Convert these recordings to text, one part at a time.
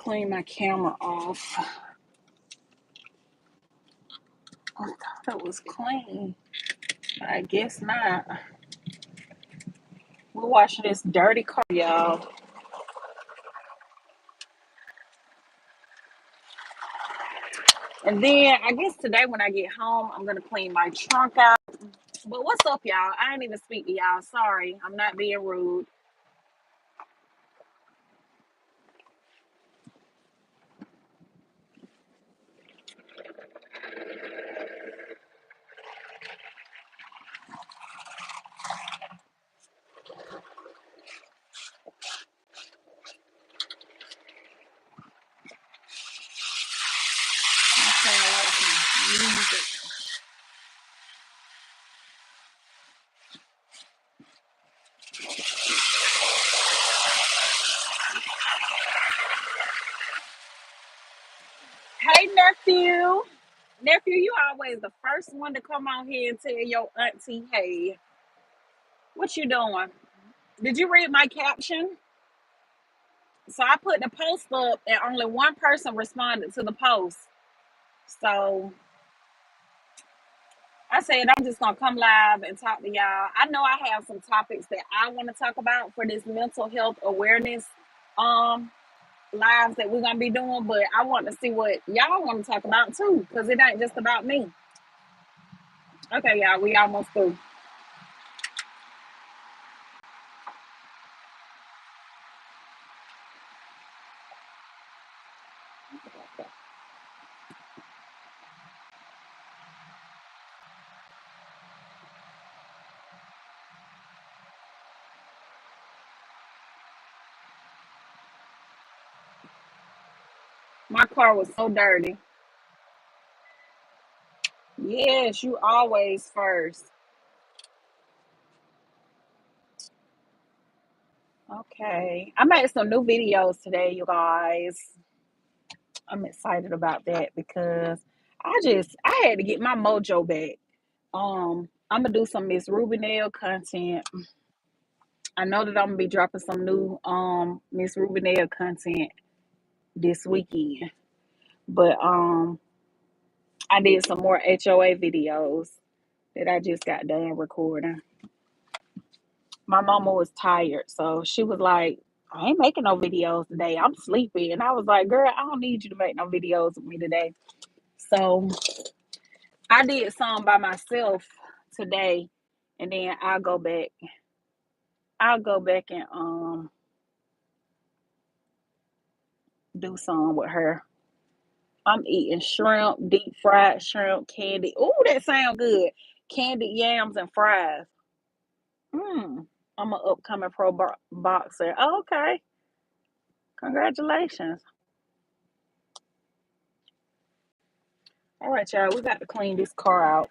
clean my camera off. I thought it was clean, but I guess not. We're watching this dirty car, y'all. And then I guess today when I get home, I'm gonna clean my trunk out. But what's up, y'all? I ain't even speak to y'all. Sorry, I'm not being rude. I'm saying like some music. Hey nephew. Nephew, you always the first one to come on here and tell your auntie, hey, what you doing? Did you read my caption? So I put the post up and only one person responded to the post. So I said I'm just gonna come live and talk to y'all. I know I have some topics that I want to talk about for this mental health awareness um lives that we're gonna be doing, but I want to see what y'all want to talk about too, because it ain't just about me. Okay, y'all, we almost through. My car was so dirty. Yes, you always first. Okay. I made some new videos today, you guys. I'm excited about that because I had to get my mojo back. I'm gonna do some Miss Rubinell content. I know that I'm gonna be dropping some new Miss Rubinell content this weekend. But I did some more HOA videos that I just got done recording. My mama was tired, so she was like, I ain't making no videos today. I'm sleepy. And I was like, girl, I don't need you to make no videos with me today. So I did some by myself today, and then I'll go back. I'll go back and do some with her. I'm eating shrimp, deep fried shrimp, candy. Ooh, that sounds good. Candied yams and fries. Mm. I'm an upcoming boxer. Oh, okay. Congratulations. All right, y'all. We got to clean this car out.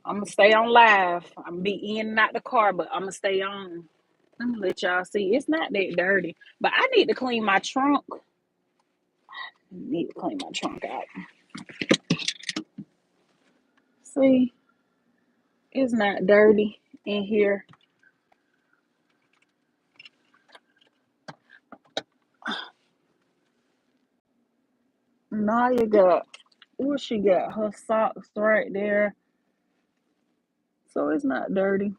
I'm gonna stay on live. I'm gonna be in and out the car, but I'm gonna stay on. I'm gonna let y'all see. It's not that dirty, but I need to clean my trunk. I need to clean my trunk out. See, it's not dirty in here. Naya got what she got? Her socks right there, so it's not dirty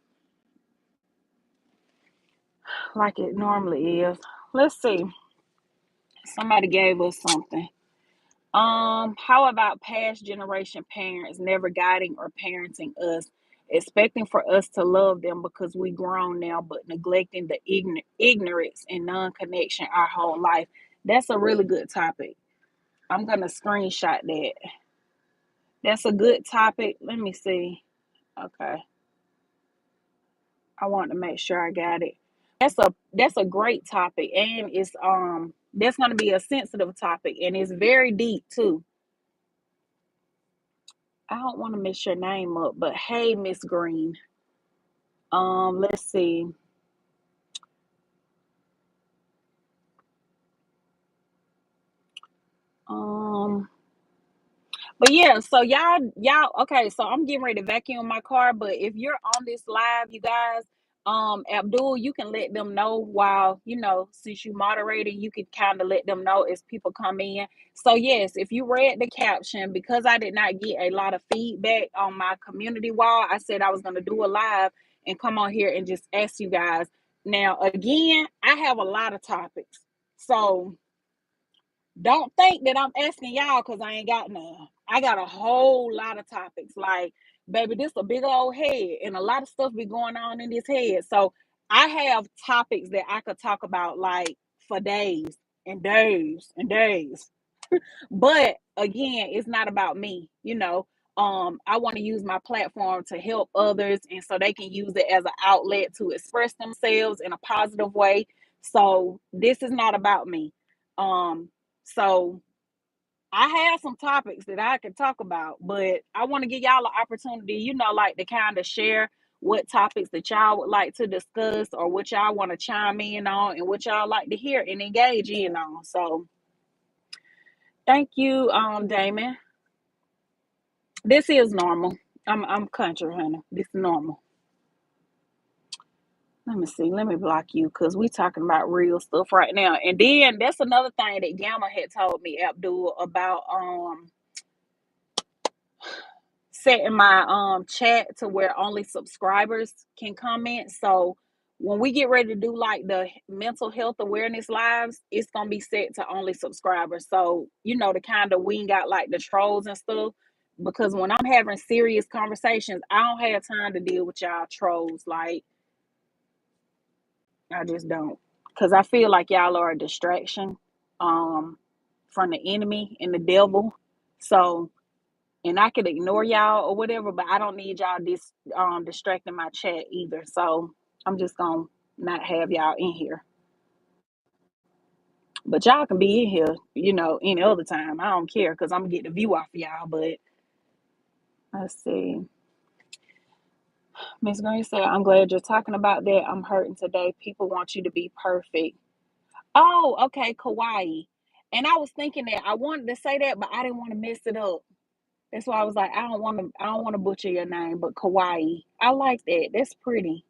like it normally is. Let's see. Somebody gave us something. How about past generation parents never guiding or parenting us, expecting for us to love them because we grown now, but neglecting the ignorance and non-connection our whole life? That's a really good topic. I'm gonna screenshot that. That's a good topic. Let me see. Okay. I want to make sure I got it. That's a great topic, and it's that's gonna be a sensitive topic, and it's very deep too. I don't want to mess your name up, but hey, Miss Green. Let's see. Um, but yeah, so y'all, okay. So I'm getting ready to vacuum my car, but if you're on this live, you guys, Abdul, you can let them know while, since you moderated, you can kind of let them know as people come in. So yes, if you read the caption, because I did not get a lot of feedback on my community wall, I said I was going to do a live and come on here and just ask you guys. Now, again, I have a lot of topics. So don't think that I'm asking y'all because I ain't got none. I got a whole lot of topics. Like, baby, this a big old head, and a lot of stuff be going on in this head. So I have topics that I could talk about like for days and days and days. But again, it's not about me, I want to use my platform to help others and so they can use it as an outlet to express themselves in a positive way. So this is not about me. So I have some topics that I can talk about, but I want to give y'all an opportunity, like to kind of share what topics that y'all would like to discuss or what y'all want to chime in on and what y'all like to hear and engage in on. So thank you, Damon. This is normal. I'm country, honey. This is normal. Let me see. Let me block you because we talking about real stuff right now. And then that's another thing that Gamma had told me, Abdul, about setting my chat to where only subscribers can comment. So when we get ready to do like the mental health awareness lives, it's gonna be set to only subscribers. So the kind of wean out like the trolls and stuff. Because when I'm having serious conversations, I don't have time to deal with y'all trolls. Like, I just don't. Because I feel like y'all are a distraction um from the enemy and the devil. So, and I could ignore y'all or whatever, but I don't need y'all distracting my chat either. So I'm just gonna not have y'all in here. But y'all can be in here, any other time. I don't care because I'm gonna get the view off of y'all. But let's see. Miss Green said, I'm glad you're talking about that. I'm hurting today. People want you to be perfect. Oh, okay, Kawaii. And I was thinking that I wanted to say that, but I didn't want to mess it up. That's why I was like, I don't want to butcher your name, but Kawaii. I like that. That's pretty.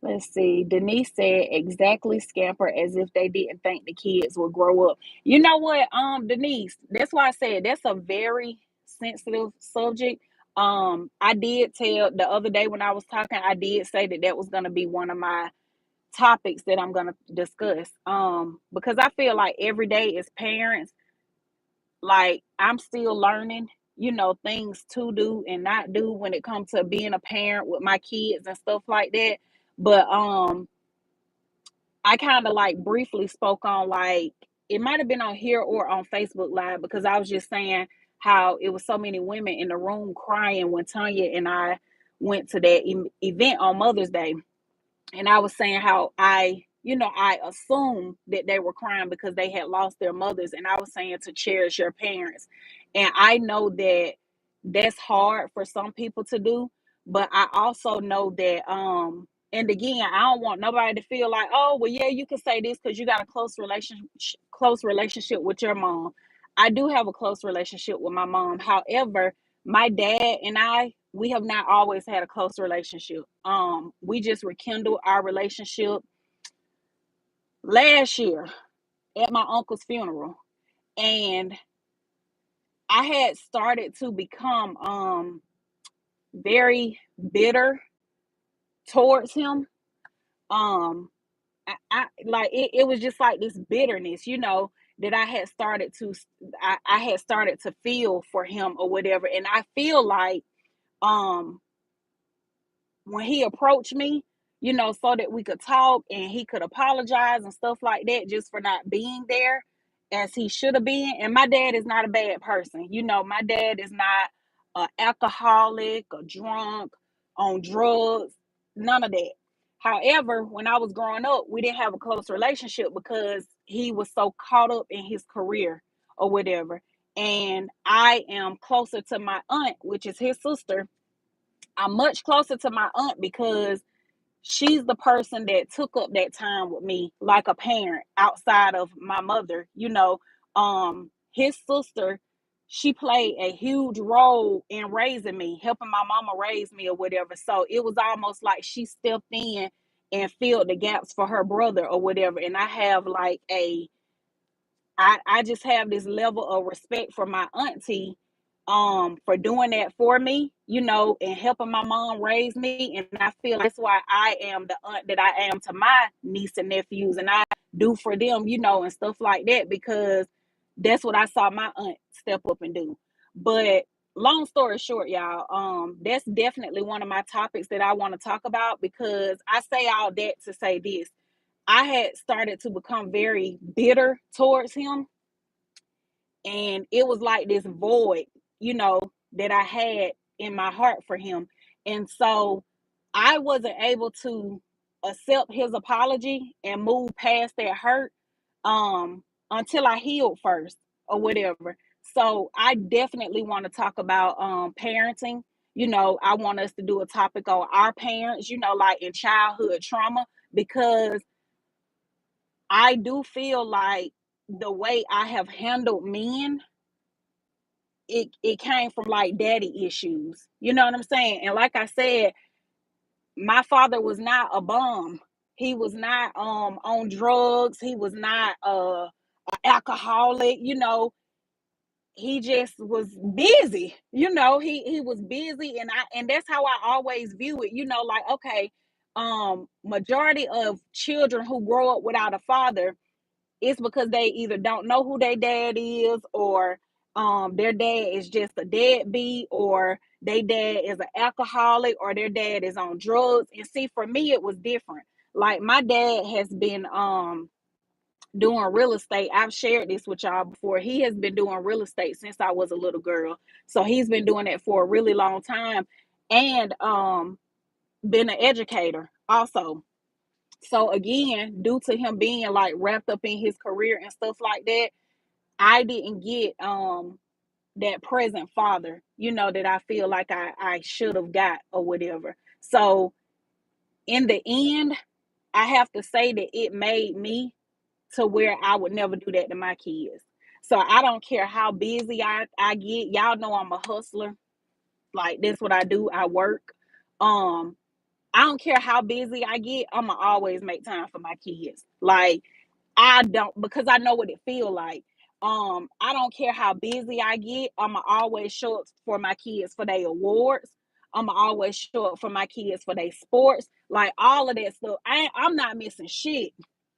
Let's see. Denise said exactly scamper as if they didn't think the kids would grow up. You know what, Denise, that's why I said that's a very sensitive subject. I did tell the other day when I was talking, I did say that was gonna be one of my topics that I'm gonna discuss. Because I feel like every day as parents, like I'm still learning, things to do and not do when it comes to being a parent with my kids and stuff like that. But I kind of like briefly spoke on like it might have been on here or on Facebook Live because I was just saying how it was so many women in the room crying when Tanya and I went to that event on Mother's Day, and I was saying how I assumed that they were crying because they had lost their mothers, and I was saying to cherish your parents, and I know that that's hard for some people to do, but I also know that and again, I don't want nobody to feel like, oh well, yeah, you can say this because you got a close relationship with your mom. I do have a close relationship with my mom. However, my dad and we have not always had a close relationship. We just rekindled our relationship last year at my uncle's funeral. And I had started to become very bitter towards him. I like it was just like this bitterness, that I had started to feel for him or whatever. And I feel like um when he approached me, so that we could talk and he could apologize and stuff like that just for not being there as he should have been. And my dad is not a bad person. My dad is not an alcoholic, a drunk, on drugs, none of that. However, when I was growing up, we didn't have a close relationship because he was so caught up in his career or whatever. And I am closer to my aunt, which is his sister. I'm much closer to my aunt because she's the person that took up that time with me like a parent outside of my mother. His sister she played a huge role in raising me, helping my mama raise me or whatever. So it was almost like she stepped in and filled the gaps for her brother or whatever. And I have like I just have this level of respect for my auntie for doing that for me, and helping my mom raise me. And I feel that's why I am the aunt that I am to my niece and nephews, and I do for them, and stuff like that, because that's what I saw my aunt step up and do. But long story short, y'all, that's definitely one of my topics that I want to talk about, because I say all that to say this. I had started to become very bitter towards him, and it was like this void, that I had in my heart for him. And so I wasn't able to accept his apology and move past that hurt until I healed first or whatever. So I definitely want to talk about parenting. I want us to do a topic on our parents, like in childhood trauma, because I do feel like the way I have handled men, it came from like daddy issues. You know what I'm saying? And like I said, my father was not a bum. He was not on drugs. He was not a alcoholic. He just was busy. He was busy, and that's how I always view it. Like, okay, majority of children who grow up without a father, it's because they either don't know who their dad is, or their dad is just a deadbeat, or their dad is an alcoholic, or their dad is on drugs. And see, for me, it was different. Like, my dad has been doing real estate. I've shared this with y'all before. He has been doing real estate since I was a little girl. So he's been doing it for a really long time, and been an educator also. So again, due to him being like wrapped up in his career and stuff like that, I didn't get that present father, that I feel like I should have got or whatever. So in the end, I have to say that it made me to where I would never do that to my kids. So I don't care how busy I get. Y'all know I'm a hustler. Like, that's what I do. I work. Um, I don't care how busy I get, I'ma always make time for my kids. Like, I don't, because I know what it feel like. I don't care how busy I get, I'ma always show up for my kids for their awards. I'ma always show up for my kids for their sports, like all of that stuff. I'm not missing shit.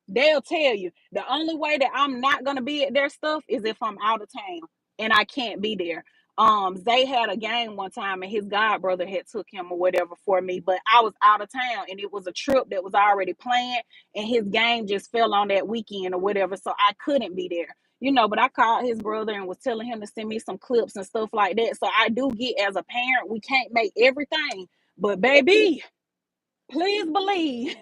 They'll tell you the only way that I'm not gonna be at their stuff is if I'm out of town and I can't be there. Zay had a game one time, and his god brother had took him or whatever for me, but I was out of town, and it was a trip that was already planned, and his game just fell on that weekend or whatever, so I couldn't be there. But I called his brother and was telling him to send me some clips and stuff like that. So I do get, as a parent, we can't make everything, but baby, please believe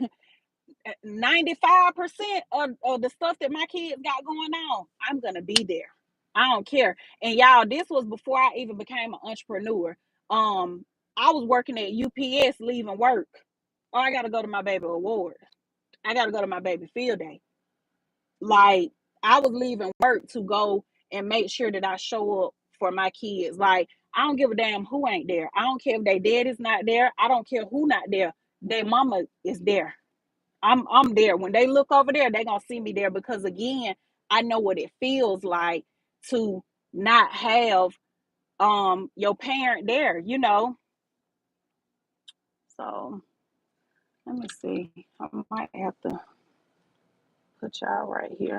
95% of the stuff that my kids got going on, I'm gonna be there. I don't care. And y'all, this was before I even became an entrepreneur. Um, I was working at UPS, leaving work. Oh, I gotta go to my baby award. I gotta go to my baby field day. Like, I was leaving work to go and make sure that I show up for my kids. Like, I don't give a damn who ain't there. I don't care if their dad is not there. I don't care who not there. Their mama is there. I'm there. When they look over there, they gonna see me there, because again, I know what it feels like to not have your parent there. So let me see. I might have to put y'all right here.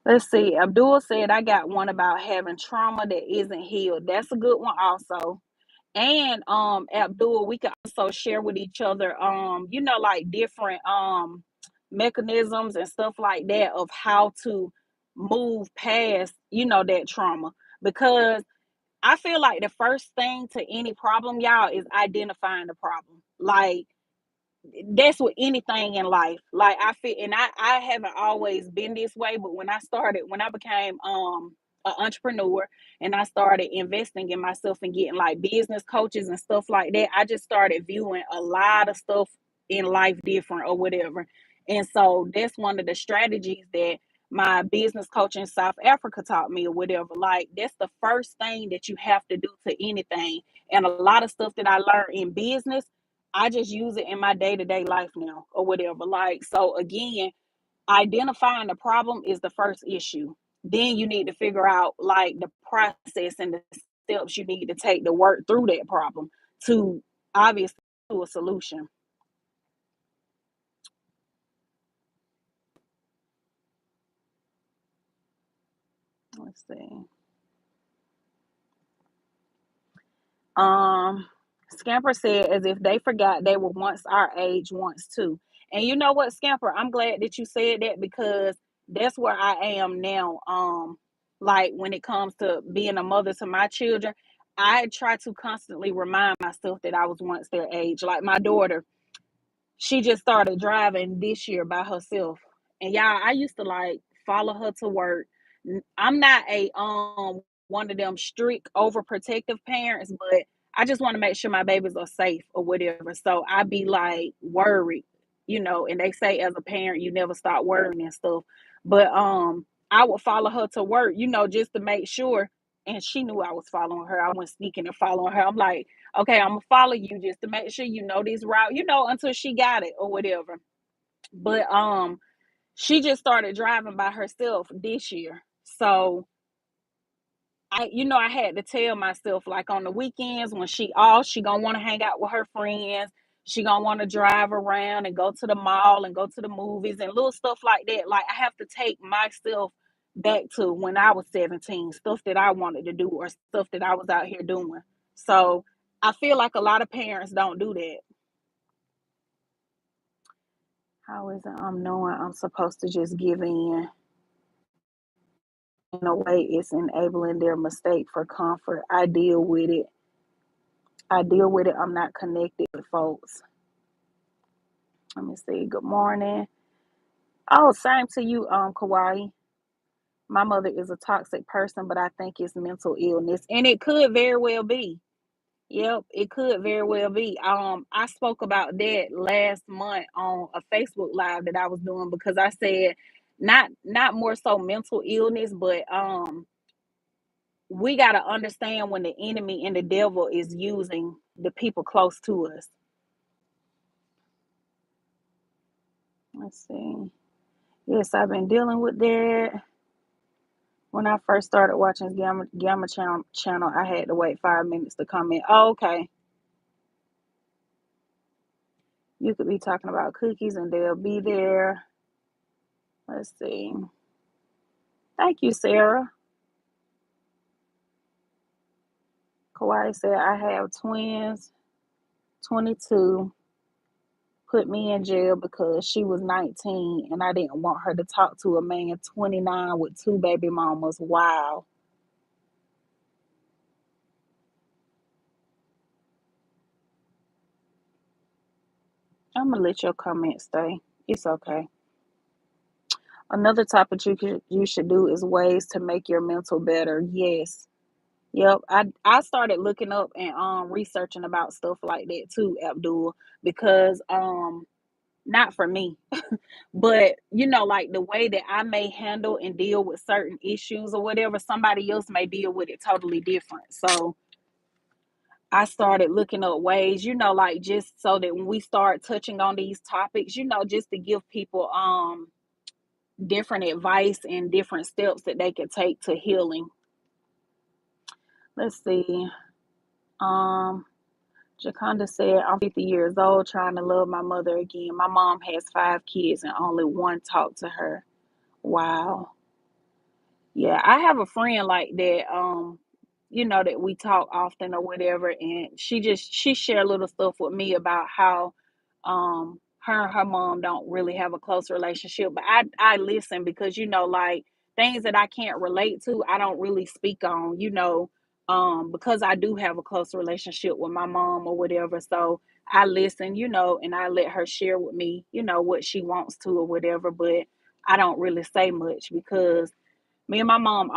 Let's see. Abdul said I got one about having trauma that isn't healed. That's a good one also. And Abdul, we can also share with each other like different mechanisms and stuff like that of how to move past that trauma, because I feel like the first thing to any problem, y'all, is identifying the problem. Like, that's with anything in life. Like, I feel, and I haven't always been this way, but when I became an entrepreneur, and I started investing in myself and getting like business coaches and stuff like that, I just started viewing a lot of stuff in life different or whatever. And so that's one of the strategies that my business coach in South Africa taught me or whatever. Like that's the first thing that you have to do to anything. And a lot of stuff that I learned in business, I just use it in my day-to-day life now or whatever. Like so again, identifying the problem is the first issue. Then you need to figure out like the process and the steps you need to take to work through that problem to obviously to a solution. Let's see. Um, Scamper said as if they forgot they were once our age once too. And you know what, Scamper, I'm glad that you said that because that's where I am now. Like when it comes to being a mother to my children, I try to constantly remind myself that I was once their age. Like my daughter, she just started driving this year by herself. And y'all, I used to like follow her to work. I'm not a one of them strict overprotective parents, but I just want to make sure my babies are safe or whatever. So I be like worried, and they say as a parent you never stop worrying and stuff. But I would follow her to work, just to make sure. And she knew I was following her. I went sneaking and following her. I'm like, okay, I'm gonna follow you just to make sure you know this route, until she got it or whatever. But she just started driving by herself this year. So I had to tell myself like on the weekends when she gonna want to hang out with her friends. She gonna want to drive around and go to the mall and go to the movies and little stuff like that. Like I have to take myself back to when I was 17, stuff that I wanted to do or stuff that I was out here doing. So I feel like a lot of parents don't do that. How is it I'm knowing I'm supposed to just give in a way it's enabling their mistake for comfort. I deal with it. I'm not connected with folks. Let me see. Good morning. Oh, same to you, Kauai. My mother is a toxic person, but I think it's mental illness. And it could very well be. Yep, it could very well be. I spoke about that last month on a Facebook live that I was doing because I said not more so mental illness, but we gotta understand when the enemy and the devil is using the people close to us. Let's see. Yes, I've been dealing with that. When I first started watching Gamma channel, I had to wait 5 minutes to come in. Oh, okay. You could be talking about cookies and they'll be there. Let's see. Thank you, Sarah. Kawhi said, I have twins, 22, put me in jail because she was 19 and I didn't want her to talk to a man 29 with two baby mamas. Wow. I'm going to let your comment stay. It's okay. Another topic you should do is ways to make your mental better. Yes. Yep. I started looking up and researching about stuff like that too, Abdul, because not for me, but like the way that I may handle and deal with certain issues or whatever, somebody else may deal with it totally different. So I started looking up ways, like just so that when we start touching on these topics, just to give people different advice and different steps that they can take to healing. Let's see. Um Jaconda said, I'm 50 years old trying to love my mother again. My mom has 5 kids and only one talked to her. Wow. Yeah, I have a friend like that, that we talk often or whatever, and she share little stuff with me about how her and her mom don't really have a close relationship. But I listen because like things that I can't relate to, I don't really speak on, because I do have a close relationship with my mom or whatever. So I listen, and I let her share with me, what she wants to or whatever, but I don't really say much because me and my mom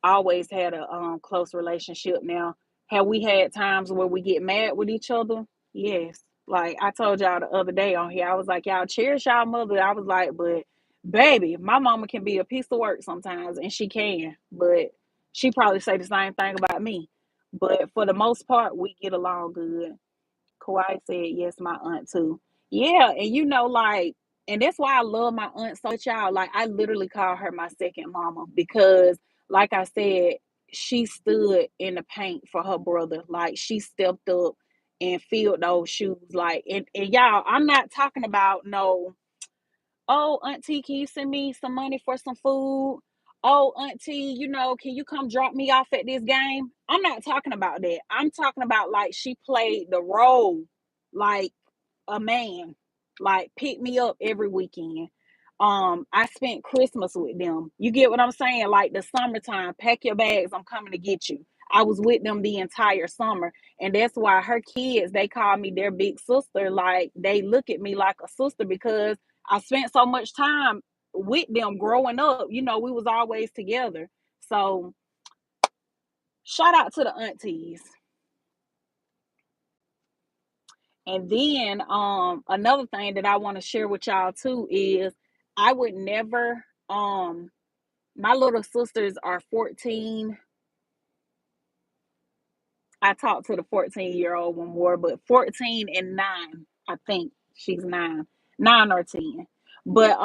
always had a close relationship. Now, have we had times where we get mad with each other? Yes. Like I told y'all the other day on here, I was like, y'all cherish y'all mother. I was like, but Baby, my mama can be a piece of work sometimes, and she can, but she probably say the same thing about me. But for the most part, we get along good. Kawhi said, yes, my aunt too. Yeah, and like, and that's why I love my aunt so much, y'all. Like, I literally call her my second mama because, like I said, she stood in the paint for her brother. Like, she stepped up and filled those shoes. Like, and y'all, I'm not talking about no, oh, auntie, can you send me some money for some food? Oh, auntie, can you come drop me off at this game? I'm not talking about that. I'm talking about like she played the role like a man, like pick me up every weekend. I spent Christmas with them. You get what I'm saying? Like the summertime, pack your bags, I'm coming to get you. I was with them the entire summer. And that's why her kids, they call me their big sister. Like they look at me like a sister because I spent so much time with them growing up. We was always together. So shout out to the aunties. And then another thing that I want to share with y'all too is I would never my little sisters are 14. I talked to the 14-year-old one more, but 14 and 9, I think she's 9. 9 or 10. But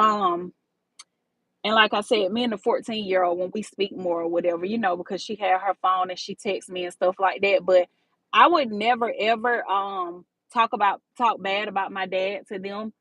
and like I said, me and the 14-year-old, when we speak more or whatever, because she had her phone and she texts me and stuff like that. But I would never ever talk bad about my dad to them,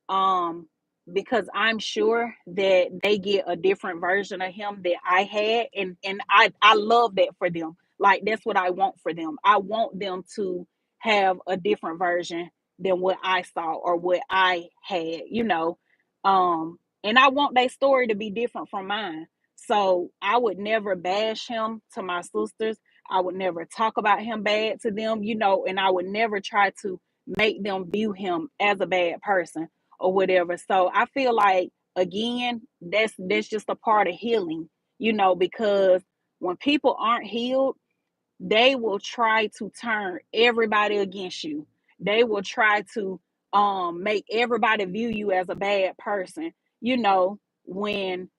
um because I'm sure that they get a different version of him that I had, and I love that for them. Like that's what I want for them. I want them to have a different version than what I saw or what I had, and I want their story to be different from mine. So I would never bash him to my sisters. I would never talk about him bad to them, and I would never try to make them view him as a bad person or whatever. So I feel like again, that's just a part of healing, because when people aren't healed, they will try to turn everybody against you. They will try to make everybody view you as a bad person, when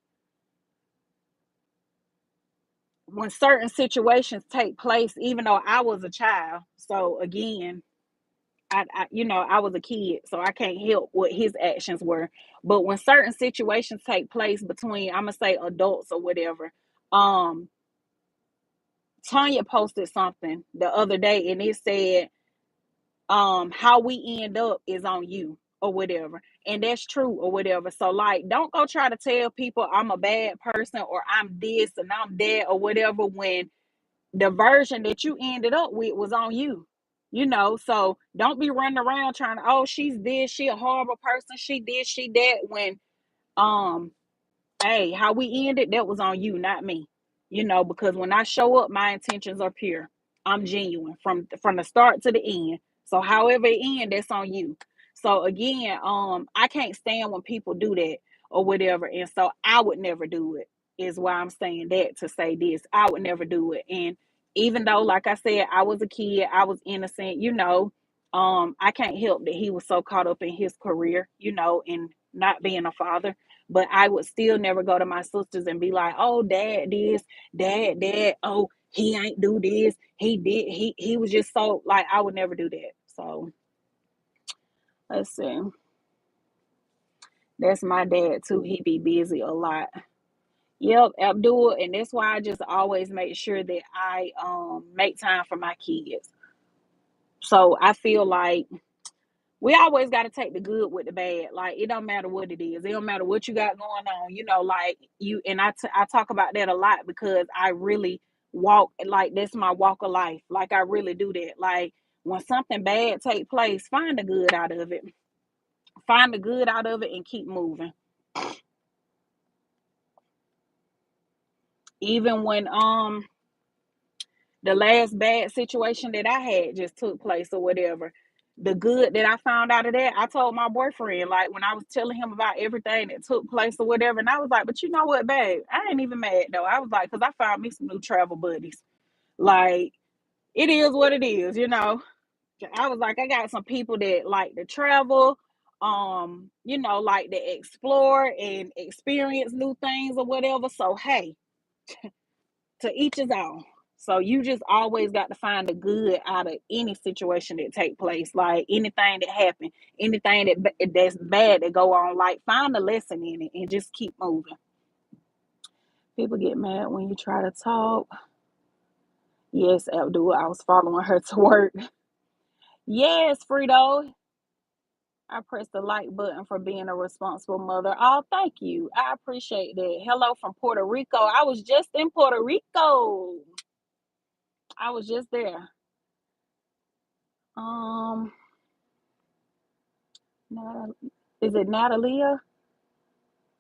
certain situations take place, even though I was a child. So again, I was a kid, so I can't help what his actions were. But when certain situations take place between, I'm gonna say adults or whatever, um, Tanya posted something the other day, and it said, how we end up is on you or whatever, and that's true or whatever. So like, don't go try to tell people I'm a bad person or I'm this and I'm that or whatever when the version that you ended up with was on you. So don't be running around trying to, oh, she's this, she a horrible person, she this, she that, when um hey, how we ended, that was on you, not me. Because when I show up, my intentions are pure. I'm genuine from the start to the end. So however it end, that's on you. So again, I can't stand when people do that or whatever. And so I would never do it, is why I'm saying that to say this. I would never do it. And even though, like I said, I was a kid, I was innocent, I can't help that he was so caught up in his career, and not being a father. But I would still never go to my sisters and be like, oh, dad this, dad, oh, he ain't do this, he did, he was just so, like, I would never do that. So let's see. That's my dad too. He be busy a lot. Yep, Abdul, and that's why I just always make sure that I make time for my kids. So I feel like we always got to take the good with the bad. Like it don't matter what it is. It don't matter what you got going on. Like you and I talk about that a lot because I really walk like that's my walk of life. Like I really do that. Like when something bad take place, find the good out of it. Find the good out of it and keep moving. Even when the last bad situation that I had just took place or whatever. The good that I found out of that, I told my boyfriend, like when I was telling him about everything that took place or whatever, and I was like, but you know what, babe? I ain't even mad though. I was like, because I found me some new travel buddies. Like, it is what it is. I was like, I got some people that like to travel. like to explore and experience new things or whatever. So hey, to each his own. So you just always got to find the good out of any situation that take place, like anything that happened, anything that's bad that go on. Like find the lesson in it and just keep moving. People get mad when you try to talk. Yes, Abdul, I was following her to work. Yes, Frito, I pressed the like button for being a responsible mother. Oh, thank you. I appreciate that. Hello from Puerto Rico. I was just in Puerto Rico. I was just there. Um, is it Natalia?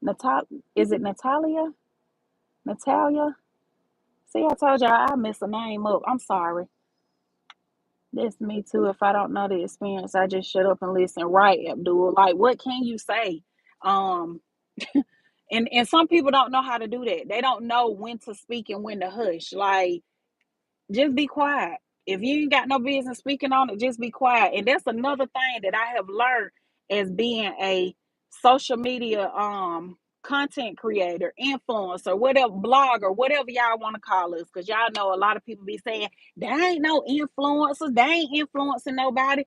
Natal? Is it Natalia? Natalia? See, I told y'all I messed the name up. I'm sorry. That's me too. If I don't know the experience, I just shut up and listen. Right, Abdul. Like, what can you say? Um, and some people don't know how to do that. They don't know when to speak and when to hush. Like, just be quiet. If you ain't got no business speaking on it, just be quiet. And that's another thing that I have learned as being a social media content creator, influencer, whatever, blogger, whatever y'all want to call us. Cause y'all know a lot of people be saying, there ain't no influencers, they ain't influencing nobody.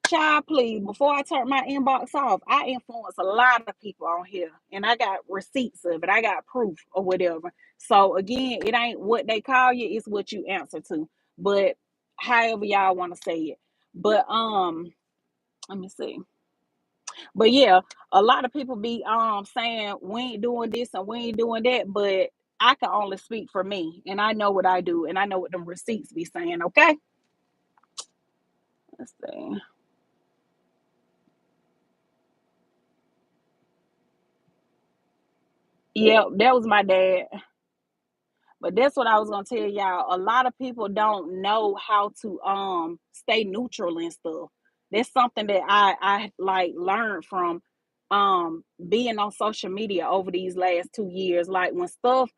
Child, please, before I turn my inbox off, I influence a lot of people on here and I got receipts of it. I got proof or whatever. So again, it ain't what they call you, it's what you answer to. But however y'all want to say it. But let me see. But yeah, a lot of people be saying we ain't doing this and we ain't doing that, but I can only speak for me and I know what I do and I know what them receipts be saying, okay? Let's see. Yep, that was my dad. But that's what I was gonna tell y'all. A lot of people don't know how to stay neutral and stuff. That's something that I like learned from being on social media over these last 2 years. Like when stuff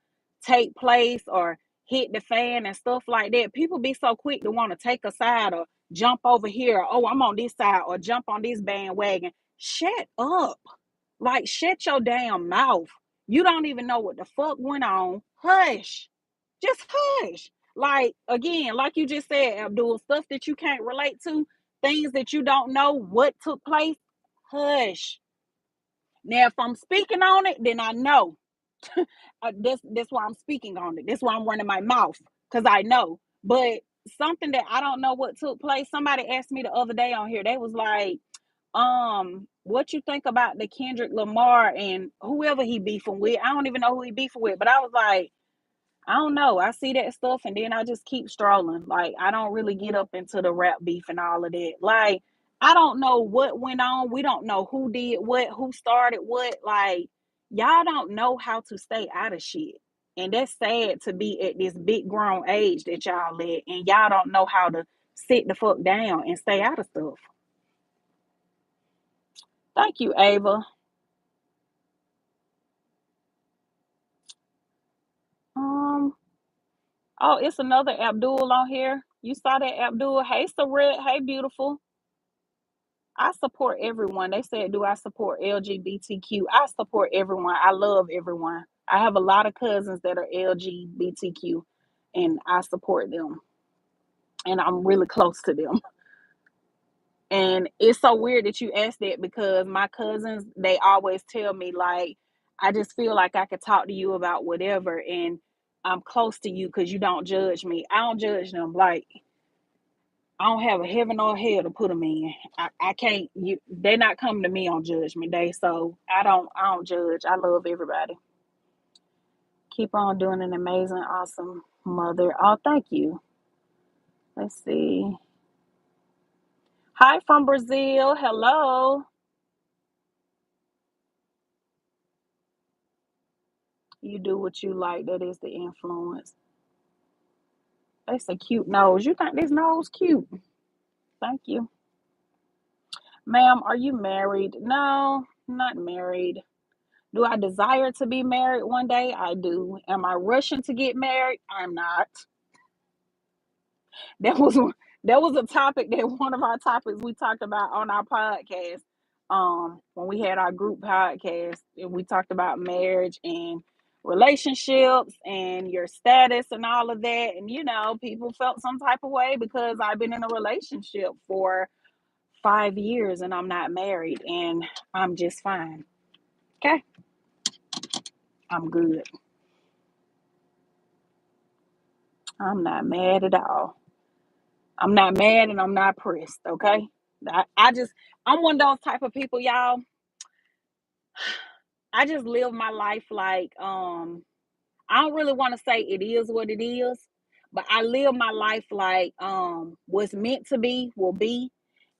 take place or hit the fan and stuff like that, people be so quick to want to take a side or jump over here. Oh, I'm on this side or jump on this bandwagon. Shut up. Like shut your damn mouth. You don't even know what the fuck went on. Hush, just hush. Like again, like you just said, Abdul, stuff that you can't relate to, things that you don't know what took place, hush. Now, if I'm speaking on it, then I know. That's why I'm speaking on it. That's why I'm running my mouth because I know. But something that I don't know what took place. Somebody asked me the other day on here. They was like, what you think about the Kendrick Lamar and whoever he beefing with? I don't even know who he beefing with, but I was like, I don't know. I see that stuff and then I just keep strolling. Like I don't really get up into the rap beef and all of that. Like I don't know what went on. We don't know who did what, who started what. Like y'all don't know how to stay out of shit. And that's sad to be at this big grown age that y'all at and y'all don't know how to sit the fuck down and stay out of stuff. Thank you, Ava. Um, oh, it's another Abdul on here. You saw that Abdul? Hey, Saret. Hey, beautiful. I support everyone. They said, do I support LGBTQ? I support everyone. I love everyone. I have a lot of cousins that are LGBTQ and I support them. And I'm really close to them. And it's so weird that you asked that because my cousins, they always tell me, like, I just feel like I could talk to you about whatever. And I'm close to you because you don't judge me. I don't judge them. Like, I don't have a heaven or a hell to put them in. I can't. They're not coming to me on Judgment Day, so I don't judge. I love everybody. Keep on doing an amazing, awesome mother. Oh, thank you. Let's see. Hi from Brazil. Hello. You do what you like. That is the influence. That's a cute nose. You think this nose cute? Thank you, ma'am. Are you married? No, not married. Do I desire to be married one day? I do. Am I rushing to get married? I'm not. That was that was a topic that one of our topics we talked about on our podcast. when we had our group podcast, and we talked about marriage and relationships and your status and all of that. And people felt some type of way because I've been in a relationship for 5 years and I'm not married, and I'm just fine. Okay, I'm good. I'm not mad at all. I'm not mad and I'm not pressed. Okay, I just I'm one of those type of people, y'all. I just live my life like I don't really want to say it is what it is, but I live my life like what's meant to be will be,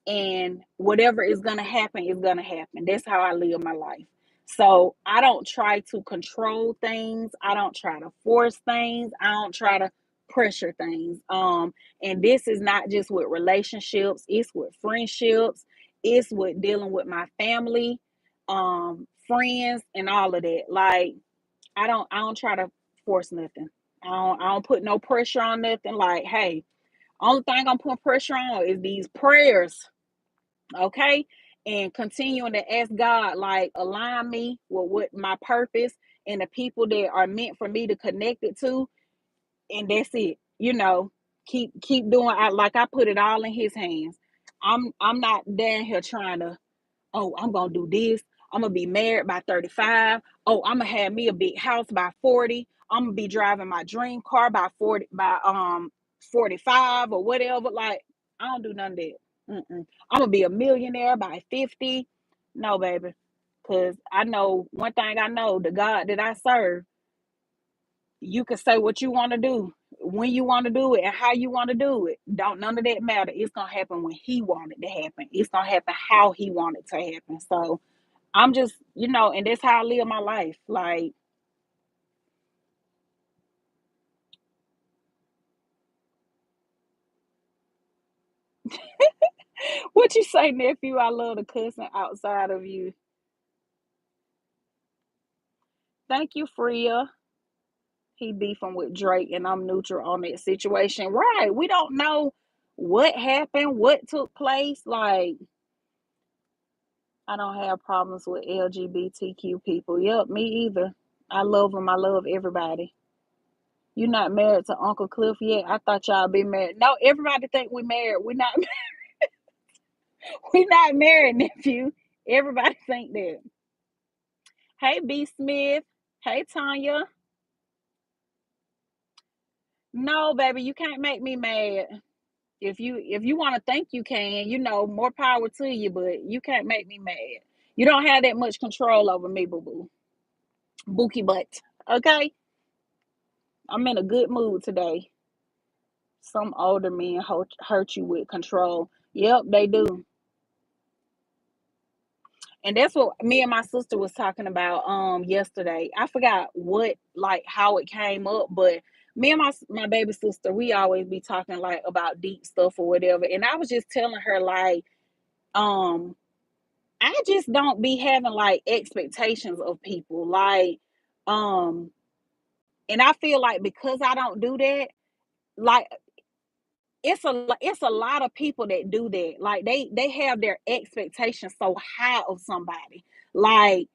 and whatever is going to happen is going to happen. That's how I live my life. So I don't try to control things. I don't try to force things. I don't try to pressure things. And this is not just with relationships, it's with friendships, it's with dealing with my family, friends, and all of that. Like I don't try to force nothing. I don't put no pressure on nothing. Like, hey, only thing I'm putting pressure on is these prayers, okay? And continuing to ask God, like, align me with what my purpose and the people that are meant for me to connect it to, and that's it. Keep doing. I put it all in His hands. I'm not down here trying to, oh, I'm gonna do this. I'm gonna be married by 35. Oh, I'm gonna have me a big house by 40. I'm gonna be driving my dream car by 45 or whatever. Like, I don't do none of that. I'm gonna be a millionaire by 50. No, baby. Cause I know one thing, I know the God that I serve, you can say what you want to do, when you want to do it, and how you want to do it. Don't none of that matter. It's gonna happen when He wanted to happen. It's gonna happen how He wanted to happen. So I'm just, and that's how I live my life. Like, what you say, nephew? I love the cussing outside of you. Thank you, Freya. He beefing with Drake, and I'm neutral on that situation. Right? We don't know what happened, what took place. Like, I don't have problems with LGBTQ people. Yep, me either. I love them. I love everybody. You not married to Uncle Cliff yet? I thought y'all be married. No, everybody think we married. We not. We not married, nephew. Everybody think that. Hey, B Smith. Hey, Tanya. No, baby, you can't make me mad. If you want to think you can, more power to you, but you can't make me mad. You don't have that much control over me, boo boo. Bookie butt. Okay? I'm in a good mood today. Some older men hurt you with control. Yep, they do. And that's what me and my sister was talking about yesterday. I forgot what, like, how it came up, but me and my baby sister, we always be talking like about deep stuff or whatever. And I was just telling her, like, um I just don't be having like expectations of people. Like, um and I feel like because I don't do that, like, it's a lot of people that do that. Like, they have their expectations so high of somebody. Like,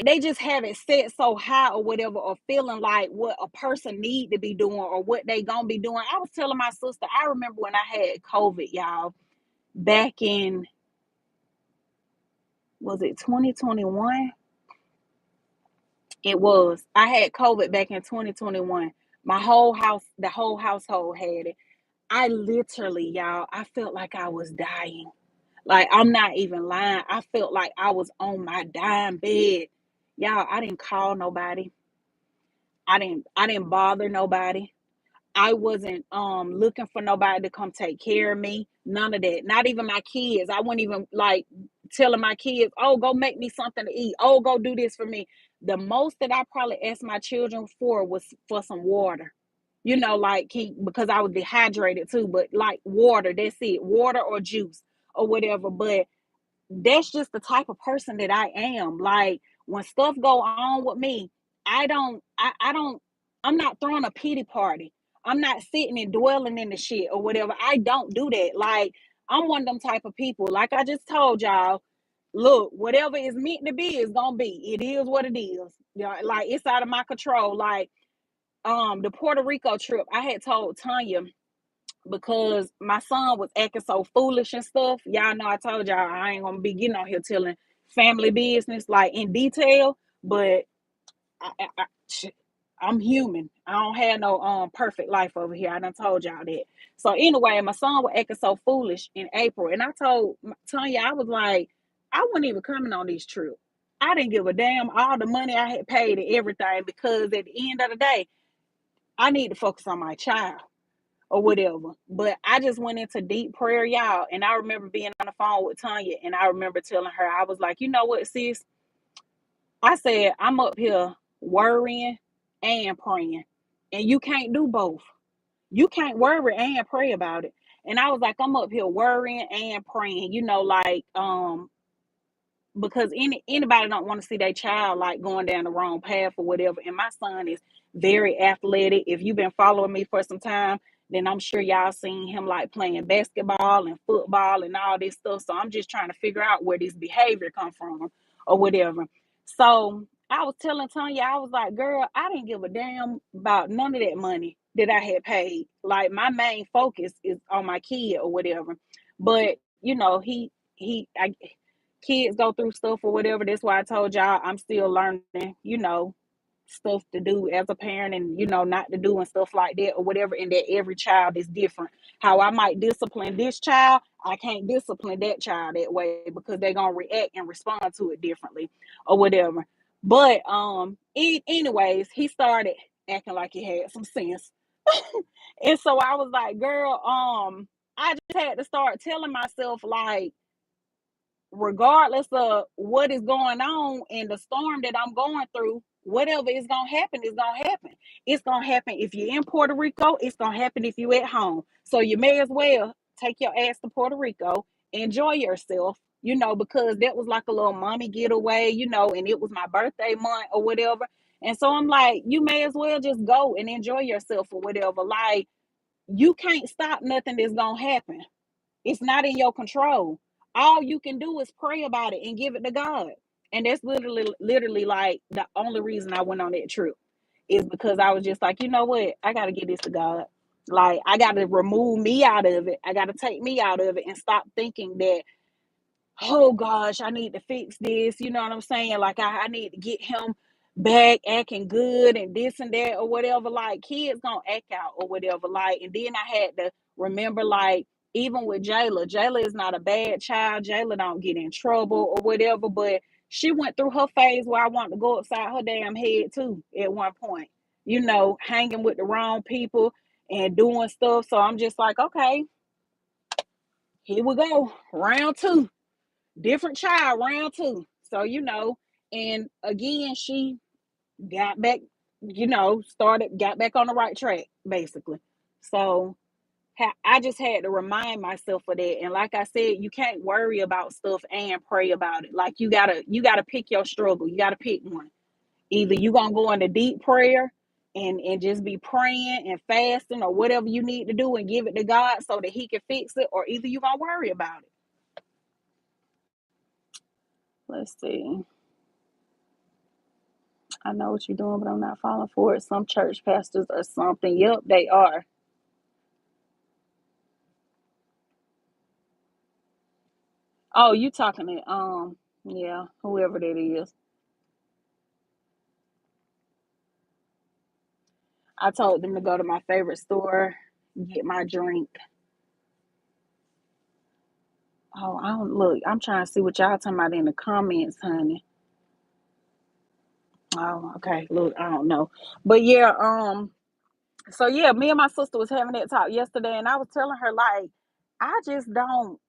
they just have it set so high or whatever, or feeling like what a person need to be doing or what they gonna be doing. I was telling my sister, I remember when I had COVID, y'all, back in, was it 2021? It was. I had COVID back in 2021. My whole house, the whole household had it. I literally, y'all, I felt like I was dying. Like, I'm not even lying. I felt like I was on my dying bed. Y'all, I didn't call nobody. I didn't bother nobody. I wasn't looking for nobody to come take care of me. None of that. Not even my kids. I wasn't even like telling my kids, "Oh, go make me something to eat. Oh, go do this for me." The most that I probably asked my children for was for some water. Like, because I was dehydrated too, but like water, that's it. Water or juice or whatever. But that's just the type of person that I am. Like, when stuff go on with me, I don't I'm not throwing a pity party. I'm not sitting and dwelling in the shit or whatever. I don't do that. Like, I'm one of them type of people. Like I just told y'all, look, whatever is meant to be is gonna be. It is what it is. Like it's out of my control. Like the Puerto Rico trip, I had told Tanya because my son was acting so foolish and stuff. Y'all know I told y'all I ain't gonna be getting on here telling family business like in detail, but I, I'm human. I don't have no perfect life over here. I done told y'all that. So anyway, my son was acting so foolish in April, and I told Tanya, I was like, I wasn't even coming on this trip. I didn't give a damn all the money I had paid and everything because at the end of the day, I need to focus on my child or whatever. But I just went into deep prayer, y'all. And I remember being on the phone with Tanya, and I remember telling her, I was like, you know what, sis? I said, I'm up here worrying and praying. And you can't do both. You can't worry and pray about it. And I was like, I'm up here worrying and praying, because anybody don't want to see their child like going down the wrong path or whatever. And my son is very athletic. If you've been following me for some time, then I'm sure y'all seen him like playing basketball and football and all this stuff. So I'm just trying to figure out where this behavior come from or whatever. So I was telling Tanya, I was like, girl, I didn't give a damn about none of that money that I had paid. Like my main focus is on my kid or whatever. But he kids go through stuff or whatever. That's why I told y'all I'm still learning, stuff to do as a parent and, not to do and stuff like that or whatever. And that every child is different. How I might discipline this child, I can't discipline that child that way because they're going to react and respond to it differently or whatever. But, anyways, he started acting like he had some sense. And so I was like, girl, I just had to start telling myself, like, regardless of what is going on in the storm that I'm going through, whatever is gonna happen is gonna happen. It's gonna happen if you're in Puerto Rico, it's gonna happen if you're at home. So you may as well take your ass to Puerto Rico, enjoy yourself, because that was like a little mommy getaway, and it was my birthday month or whatever. And so I'm like, you may as well just go and enjoy yourself or whatever. Like, you can't stop nothing that's gonna happen. It's not in your control. All you can do is pray about it and give it to God. And that's literally like the only reason I went on that trip is because I was just like, you know what? I got to get this to God. Like, I got to remove me out of it. I got to take me out of it and stop thinking that, oh gosh, I need to fix this. You know what I'm saying? Like I need to get him back acting good and this and that or whatever. Like kids gonna act out or whatever. Like, and then I had to remember, like, even with Jayla is not a bad child. Jayla don't get in trouble or whatever, but she went through her phase where I wanted to go upside her damn head too at one point, hanging with the wrong people and doing stuff. So I'm just like, okay, here we go. Round two, different child, round two. So, and again, she got back, got back on the right track, basically. So I just had to remind myself of that. And like I said, you can't worry about stuff and pray about it. Like you gotta pick your struggle. You gotta pick one. Either you gonna go into deep prayer and just be praying and fasting or whatever you need to do and give it to God so that He can fix it, or either you gonna worry about it. Let's see. I know what you're doing, but I'm not falling for it. Some church pastors or something. Yep, they are. Oh, you talking to yeah, whoever that is. I told them to go to my favorite store, get my drink. Oh, I don't look. I'm trying to see what y'all talking about in the comments, honey. Oh, okay. Look, I don't know, but yeah. So yeah, me and my sister was having that talk yesterday, and I was telling her like, I just don't.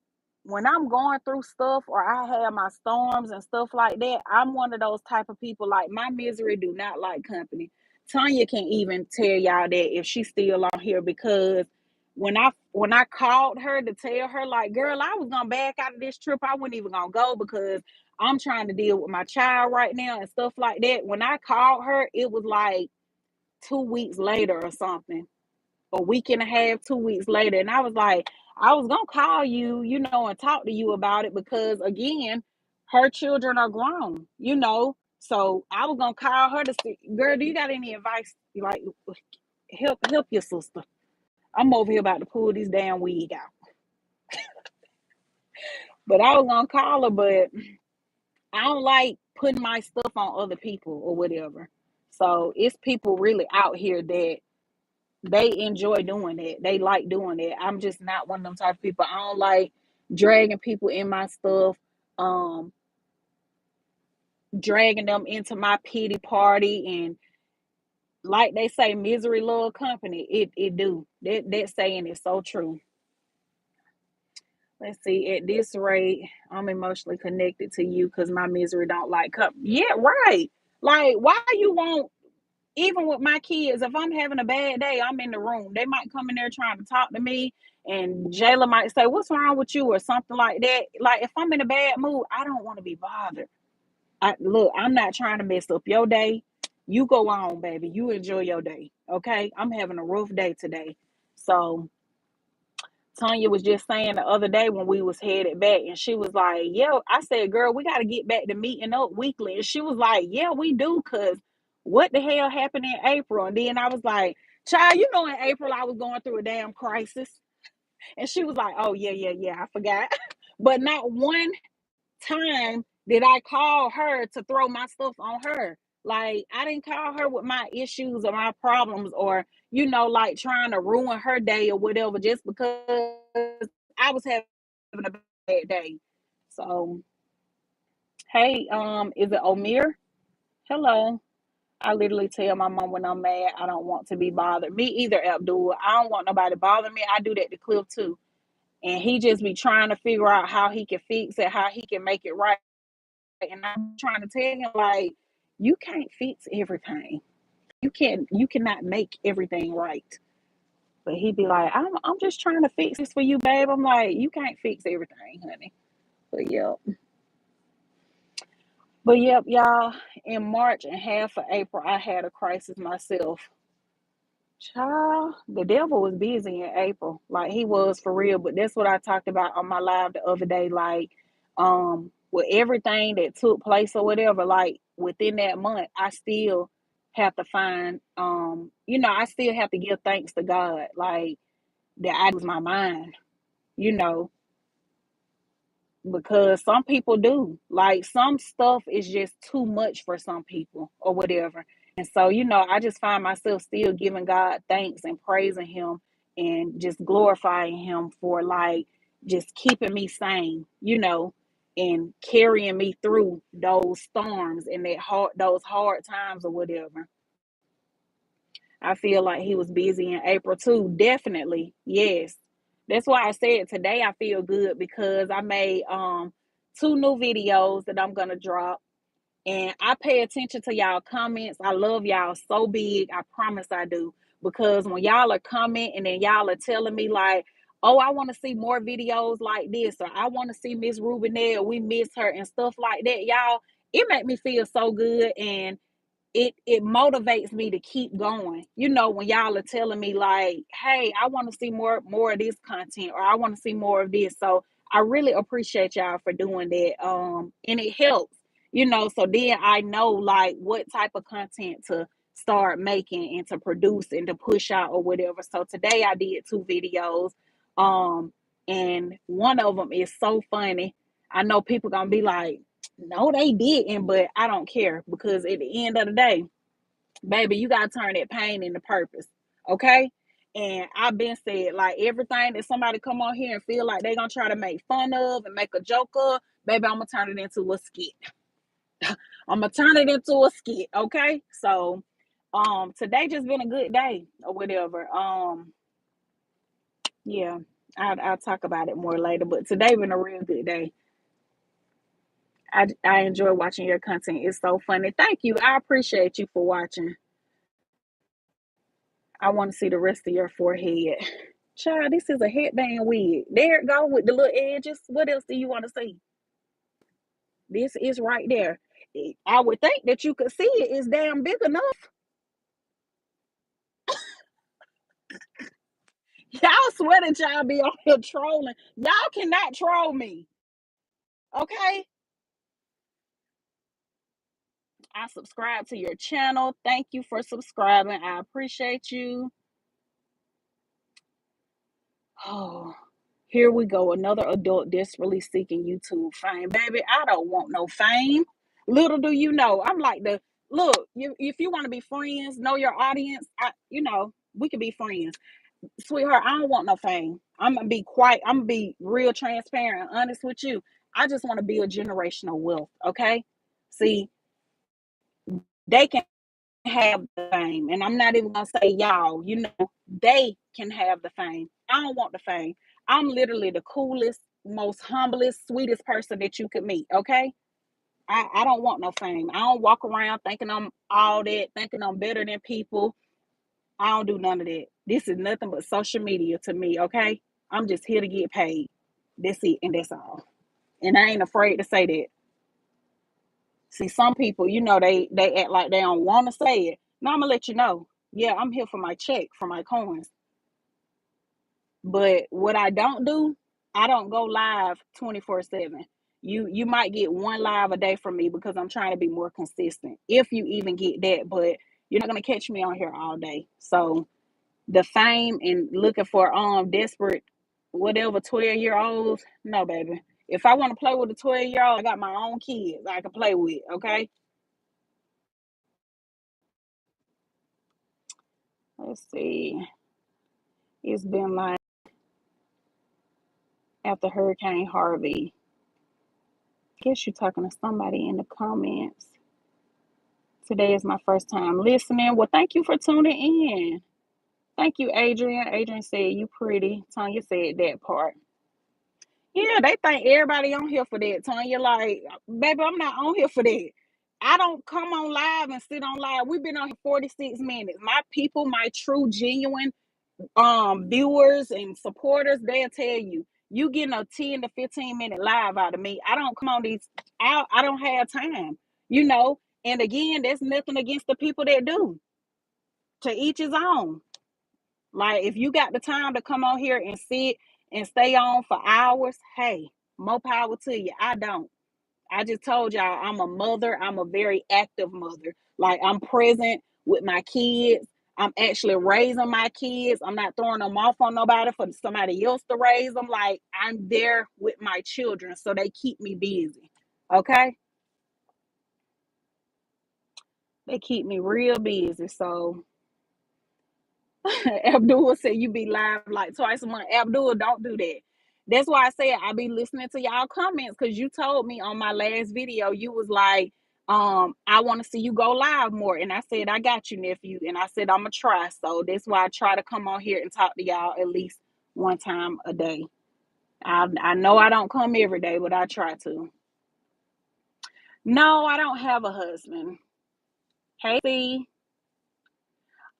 When I'm going through stuff or I have my storms and stuff like that, I'm one of those type of people, like my misery do not like company. Tanya can even tell y'all that if she's still on here, because when I called her to tell her, like, girl, I was gonna back out of this trip. I wasn't even gonna go because I'm trying to deal with my child right now and stuff like that. When I called her, it was like 2 weeks later or something, a week and a half, 2 weeks later. And I was like, I was gonna call you, and talk to you about it because again, her children are grown, So I was gonna call her to see, girl, do you got any advice? Like, help your sister. I'm over here about to pull this damn wig out. But I was gonna call her, but I don't like putting my stuff on other people or whatever. So it's people really out here that they enjoy doing that. They like doing that. I'm just not one of them type of people. I don't like dragging people in my stuff, um, dragging them into my pity party, and like they say, misery love company. It do. That saying is so true. Let's see. At this rate, I'm emotionally connected to you because my misery don't like Yeah, right. Like, why you won't? Even with my kids, if I'm having a bad day, I'm in the room. They might come in there trying to talk to me, and Jayla might say, "What's wrong with you?" or something like that. Like, if I'm in a bad mood, I don't want to be bothered. Look, I'm not trying to mess up your day. You go on, baby. You enjoy your day. Okay? I'm having a rough day today. So Tanya was just saying the other day when we was headed back, and she was like, "Yeah," I said, "Girl, we got to get back to meeting up weekly." And she was like, "Yeah, we do, cause what the hell happened in April?" And then I was like, "Child, in April I was going through a damn crisis." And she was like, "Oh yeah, yeah, yeah, I forgot." But not one time did I call her to throw my stuff on her. Like, I didn't call her with my issues or my problems, or like trying to ruin her day or whatever, just because I was having a bad day. So, hey, is it Omir? Hello. I literally tell my mom when I'm mad, I don't want to be bothered. Me either, Abdul. I don't want nobody to bother me. I do that to Cliff too. And he just be trying to figure out how he can fix it, how he can make it right. And I'm trying to tell him, like, you can't fix everything. You cannot make everything right. But he'd be like, I'm just trying to fix this for you, babe. I'm like, you can't fix everything, honey. But yep. But yep, y'all, in March and half of April I had a crisis myself. Child, the devil was busy in April. Like, he was for real. But that's what I talked about on my live the other day. Like, with everything that took place or whatever, like within that month, I still have to find I still have to give thanks to God. Like, that I lose my mind, you know, because some people do. Like, some stuff is just too much for some people or whatever. And so, I just find myself still giving God thanks and praising him and just glorifying him for, like, just keeping me sane, and carrying me through those storms and those hard times or whatever. I feel like he was busy in April too. Definitely. Yes. That's why I said today I feel good because I made two new videos that I'm gonna drop. And I pay attention to y'all comments. I love y'all so big. I promise I do. Because when y'all are commenting and then y'all are telling me, like, oh, I want to see more videos like this, or I want to see Miss Rubinette, we miss her and stuff like that, y'all, it make me feel so good. And it motivates me to keep going. When y'all are telling me, like, hey, I want to see more of this content, or I want to see more of this. So I really appreciate y'all for doing that. And it helps, so then I know, like, what type of content to start making and to produce and to push out or whatever. So today I did two videos. Um and one of them is so funny. I know people gonna be like, no, they didn't, but I don't care because at the end of the day, baby, you gotta turn that pain into purpose. Okay? And I've been said, like, everything that somebody come on here and feel like they gonna try to make fun of and make a joke of, baby, I'm gonna turn it into a skit. I'm gonna turn it into a skit, okay? So today just been a good day or whatever. Yeah, I'll talk about it more later, but today been a real good day. I enjoy watching your content. It's so funny. Thank you. I appreciate you for watching. I want to see the rest of your forehead. Child, this is a headband wig. There it go with the little edges. What else do you want to see? This is right there. I would think that you could see it. It's damn big enough. Y'all swear that y'all be on here trolling. Y'all cannot troll me. Okay? I subscribe to your channel. Thank you for subscribing. I appreciate you. Oh, here we go. Another adult desperately seeking YouTube fame. Baby, I don't want no fame. Little do you know, I'm like the look, if you want to be friends, know your audience, we can be friends. Sweetheart, I don't want no fame. I'm gonna be real transparent and honest with you. I just want to build generational wealth, okay? See, they can have the fame. And I'm not even gonna say y'all, they can have the fame. I don't want the fame. I'm literally the coolest, most humblest, sweetest person that you could meet. Okay. I don't want no fame. I don't walk around thinking I'm all that, thinking I'm better than people. I don't do none of that. This is nothing but social media to me, okay? I'm just here to get paid. That's it, and that's all. And I ain't afraid to say that. See, some people, they act like they don't want to say it. Now I'm gonna let you know. Yeah, I'm here for my check, for my coins. But what I don't do, I don't go live 24/7. You might get one live a day from me because I'm trying to be more consistent. If you even get that, but you're not gonna catch me on here all day. So the fame and looking for desperate whatever 12-year-olds, no baby. If I want to play with a 12-year-old, I got my own kids I can play with, okay? Let's see. It's been like after Hurricane Harvey. I guess you're talking to somebody in the comments. Today is my first time listening. Well, thank you for tuning in. Thank you, Adrian. Adrian said you pretty. Tanya said that part. Yeah, they think everybody on here for that. Tanya, like, baby, I'm not on here for that. I don't come on live and sit on live. We've been on here 46 minutes. My people, my true, genuine viewers and supporters, they'll tell you you getting a 10 to 15 minute live out of me. I don't come on these. I don't have time, you know. And again, there's nothing against the people that do. To each his own. Like if you got the time to come on here and sit and stay on for hours, hey, more power to you. I don't. I just told y'all I'm a mother. I'm a very active mother. Like I'm present with my kids. I'm actually raising my kids. I'm not throwing them off on nobody for somebody else to raise them. Like I'm there with my children, so they keep me busy. Okay, they keep me real busy. So Abdul said you be live like twice a month. Abdul, don't do that. That's why I said I be listening to y'all comments because you told me on my last video, you was like, I want to see you go live more. And I said, I got you, nephew. And I said, I'm gonna try. So that's why I try to come on here and talk to y'all at least one time a day. I know I don't come every day, but I try to. No, I don't have a husband. Hey, see.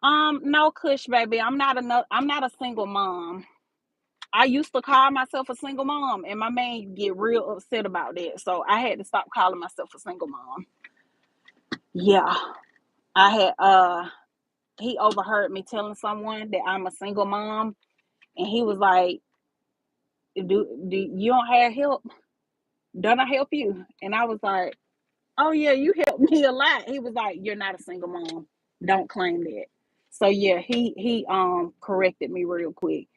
No, Kush, baby. I'm not a single mom. I used to call myself a single mom, and my man get real upset about that. So I had to stop calling myself a single mom. Yeah, I had he overheard me telling someone that I'm a single mom, and he was like, "Do you don't have help? Don't I help you?" And I was like, "Oh yeah, you helped me a lot." He was like, "You're not a single mom. Don't claim that." So yeah, he corrected me real quick.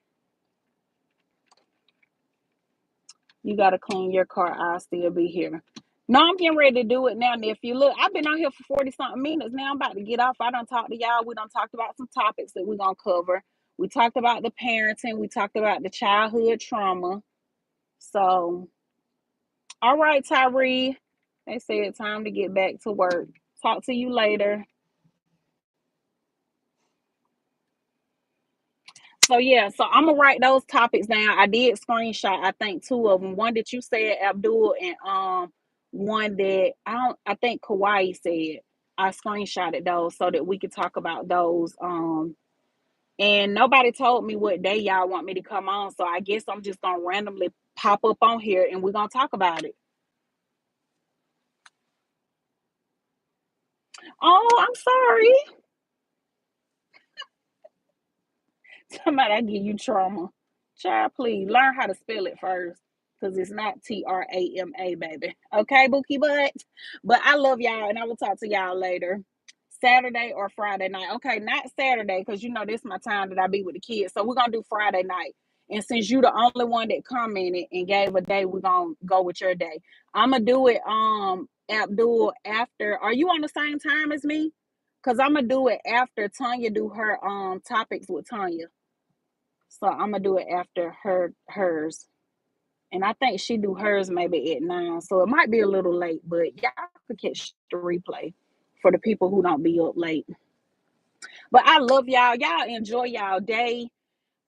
You got to clean your car. I'll still be here. No, I'm getting ready to do it now, nephew. Look, I've been on here for 40 something minutes. Now I'm about to get off. I don't talk to y'all. We don't talked about some topics that we're going to cover. We talked about the parenting. We talked about the childhood trauma. So, all right, Tyree. They said time to get back to work. Talk to you later. So yeah, so I'm gonna write those topics down. I did screenshot, I think two of them. One that you said, Abdul, and one that I think Kauai said. I screenshotted those so that we could talk about those. And nobody told me what day y'all want me to come on, so I guess I'm just gonna randomly pop up on here and we're gonna talk about it. Oh, I'm sorry. Somebody I give you trauma. Child, please learn how to spell it first. Cause it's not Trama, baby. Okay, Bookie Butt. But I love y'all and I will talk to y'all later. Saturday or Friday night. Okay, not Saturday, because you know this is my time that I be with the kids. So we're gonna do Friday night. And since you the only one that commented and gave a day, we're gonna go with your day. I'ma do it Abdul after. Are you on the same time as me? Cause I'm gonna do it after Tanya do her topics with Tanya. So I'm gonna do it after hers. And I think she do hers maybe at 9. So it might be a little late, but y'all could catch the replay for the people who don't be up late. But I love y'all. Y'all enjoy y'all day.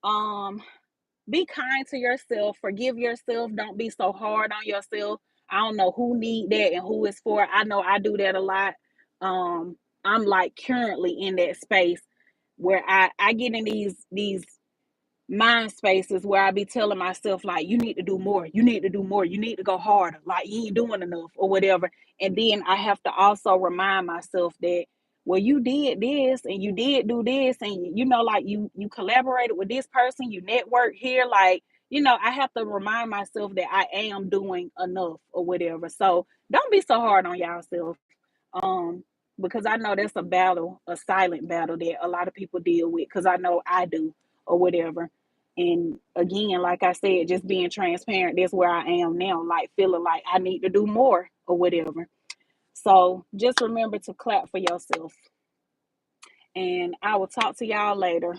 Um, be kind to yourself, forgive yourself, don't be so hard on yourself. I don't know who need that and who it's for. I know I do that a lot. I'm like currently in that space where I get in these mind spaces where I be telling myself, like, you need to do more, you need to do more, you need to go harder, like you ain't doing enough or whatever. And then I have to also remind myself that, well, you did this and you did do this, and you know, like you collaborated with this person, you network here, like, you know, I have to remind myself that I am doing enough or whatever. So don't be so hard on yourself. um because I know that's a battle, a silent battle that a lot of people deal with, because I know I do or whatever. And again, like I said, just being transparent, that's where I am now, like feeling like I need to do more or whatever. So just remember to clap for yourself. And I will talk to y'all later.